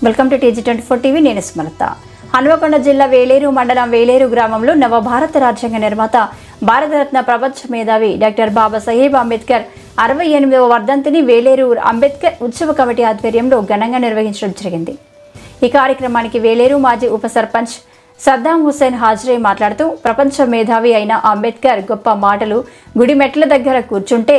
Welcome to TG24 TV. నేను స్మరత. హన్మకొండ జిల్లా వేలేరు మండలం వేలేరు గ్రామంలో నవభారత రాజ్యాంగ నిర్మాత భారతరత్న ప్రపంచ మేధావి డాక్టర్ బాబాసాహెబ్ అంబేద్కర్ 68వ వర్ధంతిని వేలేరు అంబేద్కర్ ఉత్సవ కమిటీ ఆధ్వర్యంలో ఘనంగా నిర్వహించడం జరిగింది. ఈ కార్యక్రమానికి వేలేరు మాజీ ఉప సర్పంచ్ సద్దాం హుస్సేన్ హాజరై మాట్లాడుతూ ప్రపంచ మేధావి అయిన అంబేద్కర్ గొప్ప మాటలు గుడి మెట్ల దగ్గర కూర్చుంటే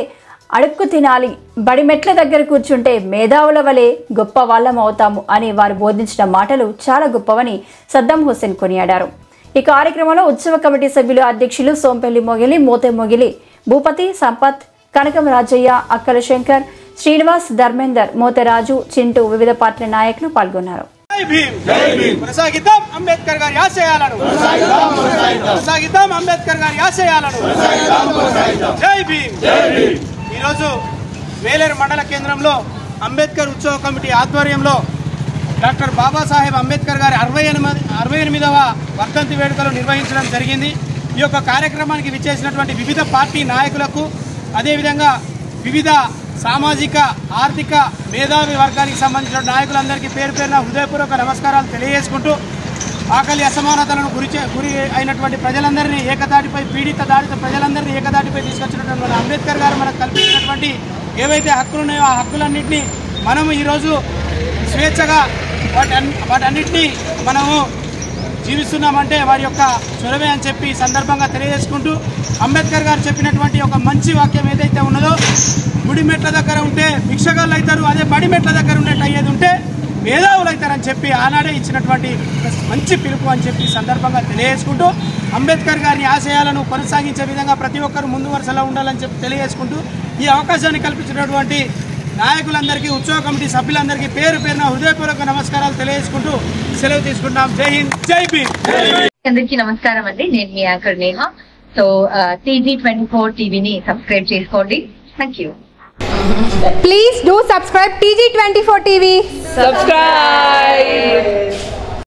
అడుక్కు తినాలి, బడి మెట్ల దగ్గర కూర్చుంటే మేధావుల వలె గొప్ప వాళ్ళం అవుతాము అని వారు బోధించిన మాటలు చాలా గొప్పవని సద్దాం హుస్సేన్ కొనియాడారు. ఈ కార్యక్రమంలో ఉత్సవ కమిటీ సభ్యులు అధ్యక్షులు సోంపల్లి మొగిలి, మోతే మొగిలి, భూపతి, సంపత్, కనకం రాజయ్య, అక్కల శంకర్, శ్రీనివాస్, ధర్మేందర్, మోతరాజు, చింటూ వివిధ పార్టీల నాయకులు పాల్గొన్నారు. ఈరోజు వేలేరు మండల కేంద్రంలో అంబేద్కర్ ఉత్సవ కమిటీ ఆధ్వర్యంలో డాక్టర్ బాబాసాహెబ్ అంబేద్కర్ గారి 68వ వర్ధంతి వేడుకలు నిర్వహించడం జరిగింది. ఈ యొక్క కార్యక్రమానికి విచ్చేసినటువంటి వివిధ పార్టీ నాయకులకు, అదేవిధంగా వివిధ సామాజిక ఆర్థిక మేధావి వర్గానికి సంబంధించిన నాయకులందరికీ పేరు పేరున హృదయపూర్వక నమస్కారాలు తెలియజేసుకుంటూ, ఆకలి అసమానతలను గురి అయినటువంటి ప్రజలందరినీ ఏకతాటిపై, పీడిత దాడిత ప్రజలందరినీ ఏకతాటిపై తీసుకొచ్చినటువంటి మన అంబేద్కర్ గారు మనకు కల్పించినటువంటి ఏవైతే హక్కులు ఉన్నాయో ఆ హక్కులన్నింటినీ మనము ఈరోజు స్వేచ్ఛగా వాటన్నిటినీ మనము జీవిస్తున్నామంటే వారి యొక్క చొరవే అని చెప్పి సందర్భంగా తెలియజేసుకుంటూ, అంబేద్కర్ గారు చెప్పినటువంటి ఒక మంచి వాక్యం ఏదైతే ఉన్నదో, గుడి మెట్ల దగ్గర ఉంటే భిక్షగాళ్ళు అవుతారు, అదే బడి మెట్ల దగ్గర ఉన్నట్టు అయ్యేది ఉంటే మేధావులు అవుతారని చెప్పి ఆనాడే ఇచ్చినటువంటి మంచి పిలుపు అని చెప్పి సందర్భంగా తెలియజేసుకుంటూ, అంబేద్కర్ గారి ఆశయాలను కొనసాగించే విధంగా ప్రతి ఒక్కరు ముందు వరుసలో ఉండాలని చెప్పి తెలియజేసుకుంటూ, ఈ అవకాశాన్ని కల్పించినటువంటి నాయకులందరికీ, ఉత్సవ కమిటీ సభ్యులందరికీ పేరు పేరున హృదయపూర్వక నమస్కారాలు తెలియజేసుకుంటూ సెలవు తీసుకుంటాం. జై హింద్, జై భీమ్. అందరికీ నమస్కారం అండి. నేను మీ యాంకర్ నేహ. సో TG24 టీవీని సబ్స్క్రైబ్ చేసుకోండి. Thank you. Please do subscribe TG24 TV. Subscribe.